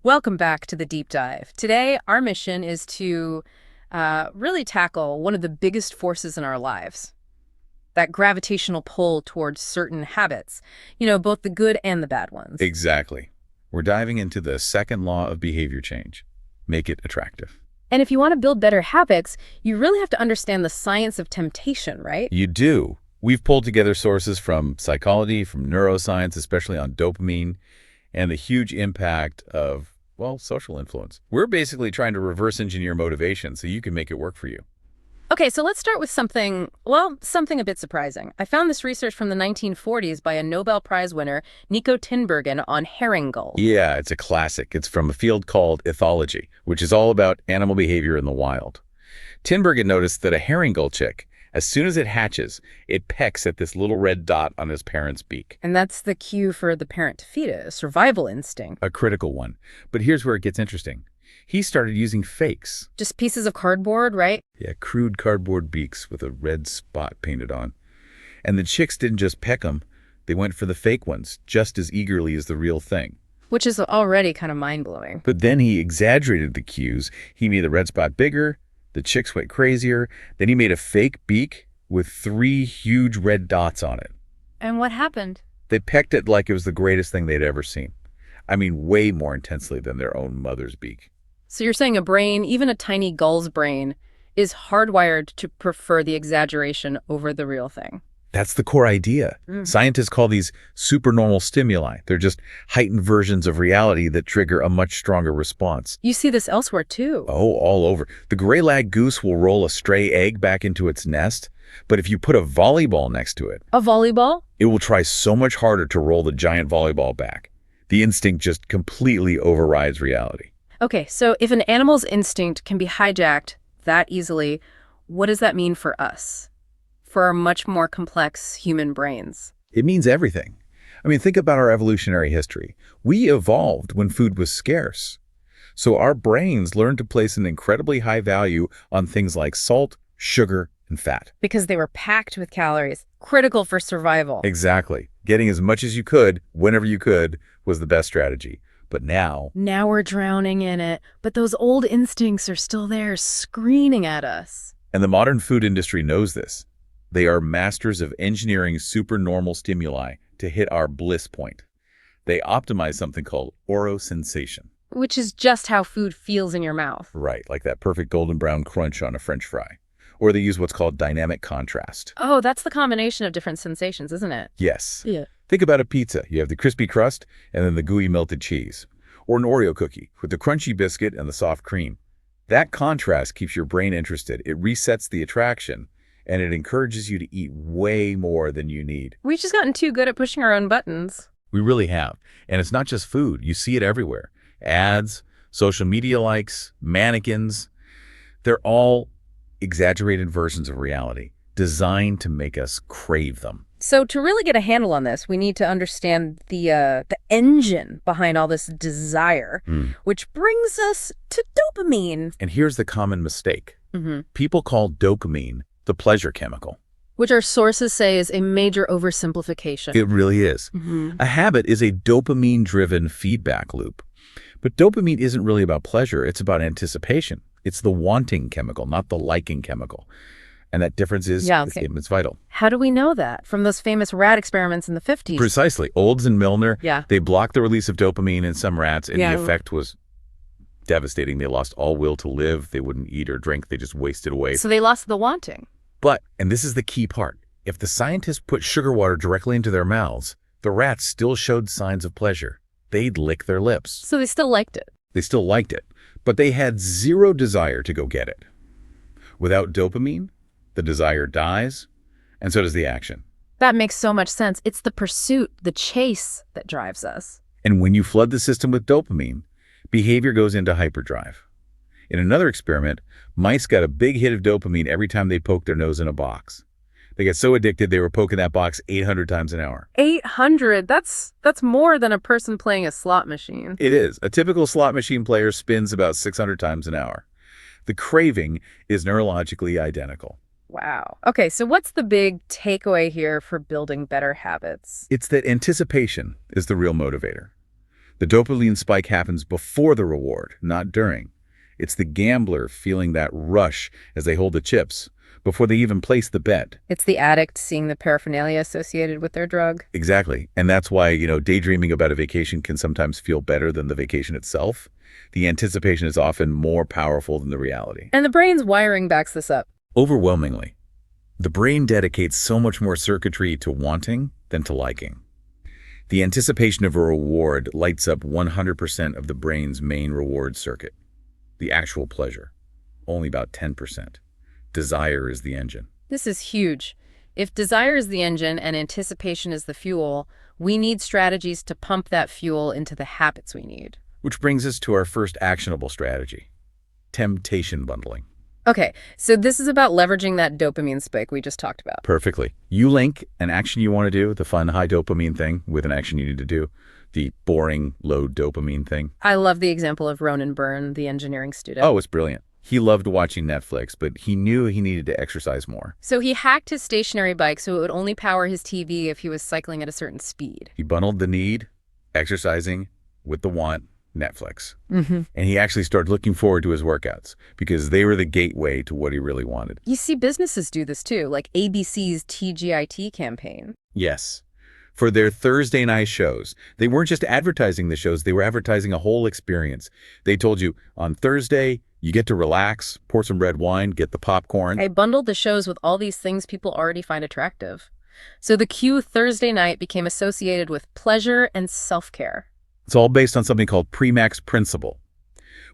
Welcome back to the deep dive. Today, our mission is to really tackle one of the biggest forces in our lives, that gravitational pull towards certain habits, both the good and the bad ones. Exactly. We're diving into the second law of behavior change. Make it attractive. And if you want to build better habits, you really have to understand the science of temptation, right? You do. We've pulled together sources from psychology, from neuroscience, especially on dopamine, and the huge impact of, well, social influence. We're basically trying to reverse engineer motivation so you can make it work for you. Okay, so let's start with something a bit surprising. I found this research from the 1940s by a Nobel Prize winner, Nico Tinbergen, on herring gulls. Yeah, it's a classic. It's from a field called ethology, which is all about animal behavior in the wild. Tinbergen noticed that a herring gull chick, as soon as it hatches, it pecks at this little red dot on its parent's beak. And that's the cue for the parent to feed it, a survival instinct. A critical one. But here's where it gets interesting. He started using fakes. Just pieces of cardboard, right? Yeah, crude cardboard beaks with a red spot painted on. And the chicks didn't just peck them, they went for the fake ones just as eagerly as the real thing. Which is already kind of mind-blowing. But then he exaggerated the cues. He made the red spot bigger, the chicks went crazier, then he made a fake beak with 3 huge red dots on it. And what happened? They pecked it like it was the greatest thing they'd ever seen. I mean, way more intensely than their own mother's beak. So you're saying a brain, even a tiny gull's brain, is hardwired to prefer the exaggeration over the real thing. That's the core idea. Scientists call these supernormal stimuli. They're just heightened versions of reality that trigger a much stronger response. You see this elsewhere, too. Oh, all over. The gray-lag goose will roll a stray egg back into its nest, but if you put a volleyball next to it... A volleyball? It will try so much harder to roll the giant volleyball back. The instinct just completely overrides reality. Okay, so if an animal's instinct can be hijacked that easily, what does that mean for us? For our much more complex human brains? It means everything. I mean, think about our evolutionary history. We evolved when food was scarce. So our brains learned to place an incredibly high value on things like salt, sugar, and fat. Because they were packed with calories, critical for survival. Exactly. Getting as much as you could, whenever you could, was the best strategy. But now we're drowning in it, but those old instincts are still there, screaming at us. And the modern food industry knows this. They are masters of engineering supernormal stimuli to hit our bliss point. They optimize something called orosensation. Which is just how food feels in your mouth. Right, like that perfect golden brown crunch on a French fry. Or they use what's called dynamic contrast. Oh, that's the combination of different sensations, isn't it? Yes. Yeah. Think about a pizza. You have the crispy crust and then the gooey melted cheese. Or an Oreo cookie with the crunchy biscuit and the soft cream. That contrast keeps your brain interested. It resets the attraction, and it encourages you to eat way more than you need. We've just gotten too good at pushing our own buttons. We really have. And it's not just food. You see it everywhere. Ads, social media likes, mannequins. They're all exaggerated versions of reality, designed to make us crave them. So to really get a handle on this, we need to understand the engine behind all this desire, which brings us to dopamine. And here's the common mistake. People call dopamine the pleasure chemical. Which our sources say is a major oversimplification. It really is. A habit is a dopamine-driven feedback loop. But dopamine isn't really about pleasure. It's about anticipation. It's the wanting chemical, not the liking chemical. And that difference is it's vital. How do we know that? From those famous rat experiments in the 50s. Precisely. Olds and Milner, Yeah. they blocked the release of dopamine in some rats, and the effect was devastating. They lost all will to live. They wouldn't eat or drink. They just wasted away. So they lost the wanting. But, and this is the key part, if the scientists put sugar water directly into their mouths, the rats still showed signs of pleasure. They'd lick their lips. So they still liked it. They still liked it, but they had zero desire to go get it. Without dopamine, the desire dies, and so does the action. That makes so much sense. It's the pursuit, the chase that drives us. And when you flood the system with dopamine, behavior goes into hyperdrive. In another experiment, mice got a big hit of dopamine every time they poked their nose in a box. They got so addicted they were poking that box 800 times an hour. 800? That's more than a person playing a slot machine. It is. A typical slot machine player spins about 600 times an hour. The craving is neurologically identical. Wow. Okay, so what's the big takeaway here for building better habits? It's that anticipation is the real motivator. The dopamine spike happens before the reward, not during. It's the gambler feeling that rush as they hold the chips, before they even place the bet. It's the addict seeing the paraphernalia associated with their drug. Exactly. And that's why, daydreaming about a vacation can sometimes feel better than the vacation itself. The anticipation is often more powerful than the reality. And the brain's wiring backs this up. Overwhelmingly, the brain dedicates so much more circuitry to wanting than to liking. The anticipation of a reward lights up 100% of the brain's main reward circuit. The actual pleasure, only about 10%. Desire is the engine. This is huge. If desire is the engine and anticipation is the fuel, we need strategies to pump that fuel into the habits we need. Which brings us to our first actionable strategy, temptation bundling. Okay, so this is about leveraging that dopamine spike we just talked about. Perfectly. You link an action you want to do, the fun high dopamine thing, with an action you need to do, the boring low dopamine thing. I love the example of Ronan Byrne, the engineering student. Oh, it's brilliant. He loved watching Netflix, but he knew he needed to exercise more. So he hacked his stationary bike so it would only power his TV if he was cycling at a certain speed. He bundled the need, exercising, with the want, Netflix. Mm-hmm. And he actually started looking forward to his workouts because they were the gateway to what he really wanted. You see businesses do this too, like ABC's TGIT campaign. Yes. For their Thursday night shows, they weren't just advertising the shows, they were advertising a whole experience. They told you, on Thursday, you get to relax, pour some red wine, get the popcorn. I bundled the shows with all these things people already find attractive. So the Q Thursday night became associated with pleasure and self-care. It's all based on something called Premack Principle,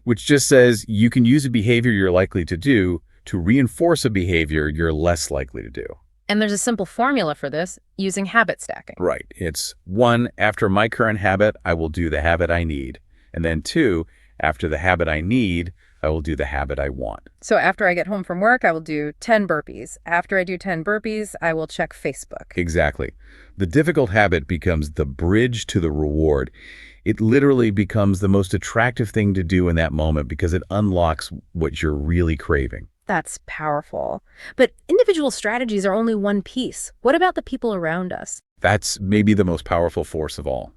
which just says you can use a behavior you're likely to do to reinforce a behavior you're less likely to do. And there's a simple formula for this, using habit stacking. Right. It's 1, after my current habit, I will do the habit I need. And then 2, after the habit I need, I will do the habit I want. So after I get home from work, I will do 10 burpees. After I do 10 burpees, I will check Facebook. Exactly. The difficult habit becomes the bridge to the reward. It literally becomes the most attractive thing to do in that moment because it unlocks what you're really craving. That's powerful. But individual strategies are only one piece. What about the people around us? That's maybe the most powerful force of all.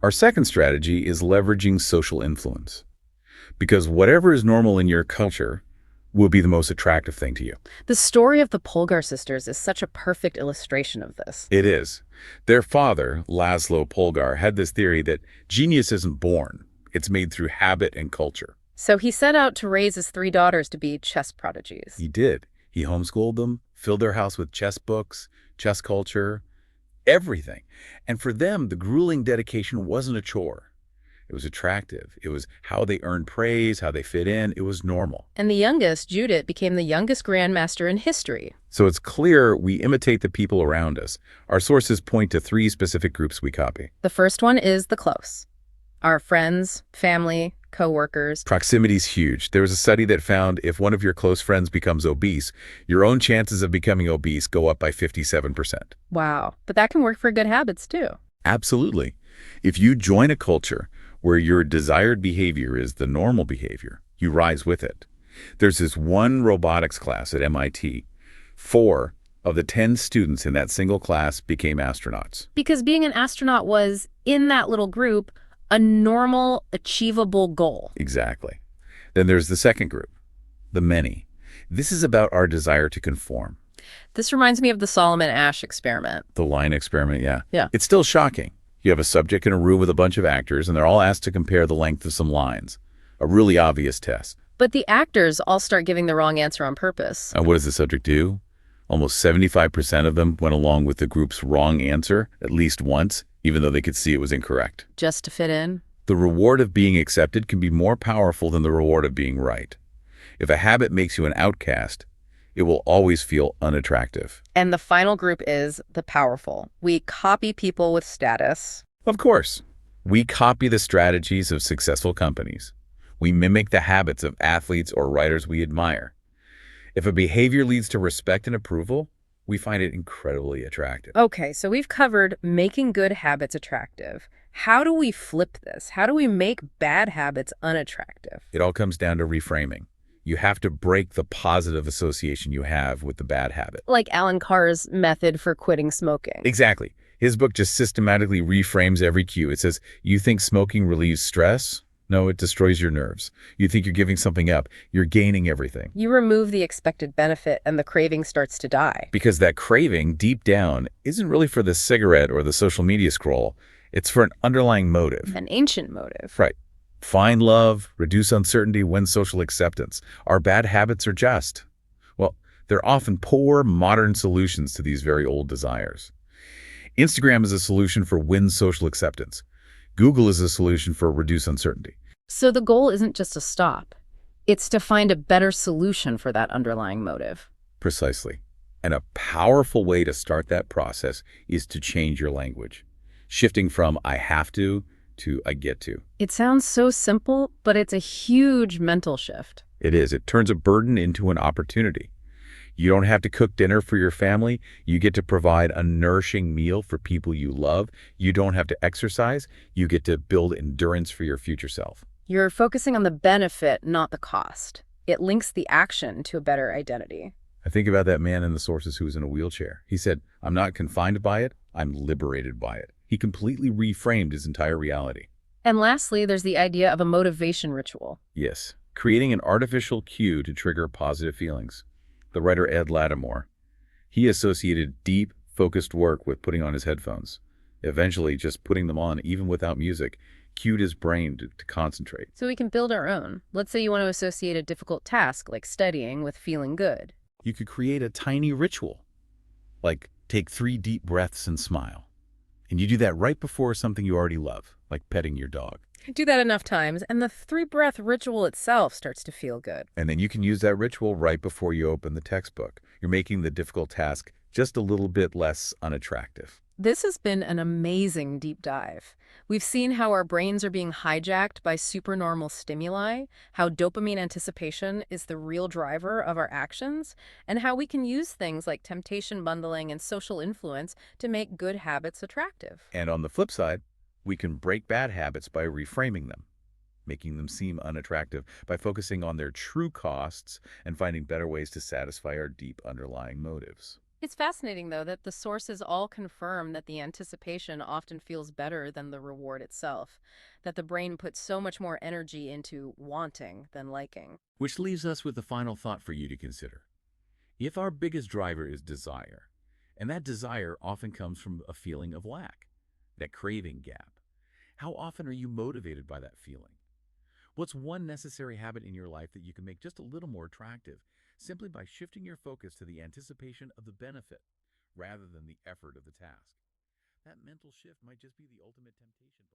Our second strategy is leveraging social influence. Because whatever is normal in your culture will be the most attractive thing to you. The story of the Polgar sisters is such a perfect illustration of this. It is. Their father, Laszlo Polgar, had this theory that genius isn't born. It's made through habit and culture. So he set out to raise his 3 daughters to be chess prodigies. He did. He homeschooled them, filled their house with chess books, chess culture, everything. And for them, the grueling dedication wasn't a chore. It was attractive. It was how they earned praise, how they fit in. It was normal. And the youngest, Judith, became the youngest grandmaster in history. So it's clear we imitate the people around us. Our sources point to 3 specific groups we copy. The first one is the close. Our friends, family, co-workers. Proximity's huge. There was a study that found if one of your close friends becomes obese, your own chances of becoming obese go up by 57%. Wow. But that can work for good habits too. Absolutely. If you join a culture where your desired behavior is the normal behavior, you rise with it. There's this one robotics class at MIT. 4 of the 10 students in that single class became astronauts. Because being an astronaut was, in that little group, a normal, achievable goal. Exactly. Then there's the second group, the many. This is about our desire to conform. This reminds me of the Solomon Asch experiment. The line experiment, yeah. Yeah. It's still shocking. You have a subject in a room with a bunch of actors, and they're all asked to compare the length of some lines. A really obvious test. But the actors all start giving the wrong answer on purpose. And what does the subject do? Almost 75% of them went along with the group's wrong answer at least once, even though they could see it was incorrect. Just to fit in? The reward of being accepted can be more powerful than the reward of being right. If a habit makes you an outcast, it will always feel unattractive. And the final group is the powerful. We copy people with status. Of course. We copy the strategies of successful companies. We mimic the habits of athletes or writers we admire. If a behavior leads to respect and approval, we find it incredibly attractive. Okay, so we've covered making good habits attractive. How do we flip this? How do we make bad habits unattractive? It all comes down to reframing. You have to break the positive association you have with the bad habit. Like Alan Carr's method for quitting smoking. Exactly. His book just systematically reframes every cue. It says, you think smoking relieves stress? No, it destroys your nerves. You think you're giving something up. You're gaining everything. You remove the expected benefit and the craving starts to die. Because that craving, deep down, isn't really for the cigarette or the social media scroll. It's for an underlying motive. An ancient motive. Right. Find love, reduce uncertainty, win social acceptance. Our bad habits are just. Well, they're often poor, modern solutions to these very old desires. Instagram is a solution for win social acceptance. Google is a solution for reduce uncertainty. So the goal isn't just to stop. It's to find a better solution for that underlying motive. Precisely. And a powerful way to start that process is to change your language, shifting from I have to I get to. It sounds so simple, but it's a huge mental shift. It is. It turns a burden into an opportunity. You don't have to cook dinner for your family. You get to provide a nourishing meal for people you love. You don't have to exercise. You get to build endurance for your future self. You're focusing on the benefit, not the cost. It links the action to a better identity. I think about that man in the sources who was in a wheelchair. He said, I'm not confined by it. I'm liberated by it. He completely reframed his entire reality. And lastly, there's the idea of a motivation ritual. Yes, creating an artificial cue to trigger positive feelings. The writer Ed Lattimore, he associated deep, focused work with putting on his headphones. Eventually, just putting them on, even without music, cued his brain to concentrate. So we can build our own. Let's say you want to associate a difficult task, like studying, with feeling good. You could create a tiny ritual, like take 3 deep breaths and smile. And you do that right before something you already love, like petting your dog. Do that enough times, and the 3-breath ritual itself starts to feel good. And then you can use that ritual right before you open the textbook. You're making the difficult task just a little bit less unattractive. This has been an amazing deep dive. We've seen how our brains are being hijacked by supernormal stimuli, how dopamine anticipation is the real driver of our actions, and how we can use things like temptation bundling and social influence to make good habits attractive. And on the flip side, we can break bad habits by reframing them, making them seem unattractive by focusing on their true costs and finding better ways to satisfy our deep underlying motives. It's fascinating, though, that the sources all confirm that the anticipation often feels better than the reward itself, that the brain puts so much more energy into wanting than liking. Which leaves us with a final thought for you to consider. If our biggest driver is desire, and that desire often comes from a feeling of lack, that craving gap, how often are you motivated by that feeling? What's one necessary habit in your life that you can make just a little more attractive, simply by shifting your focus to the anticipation of the benefit rather than the effort of the task? That mental shift might just be the ultimate temptation.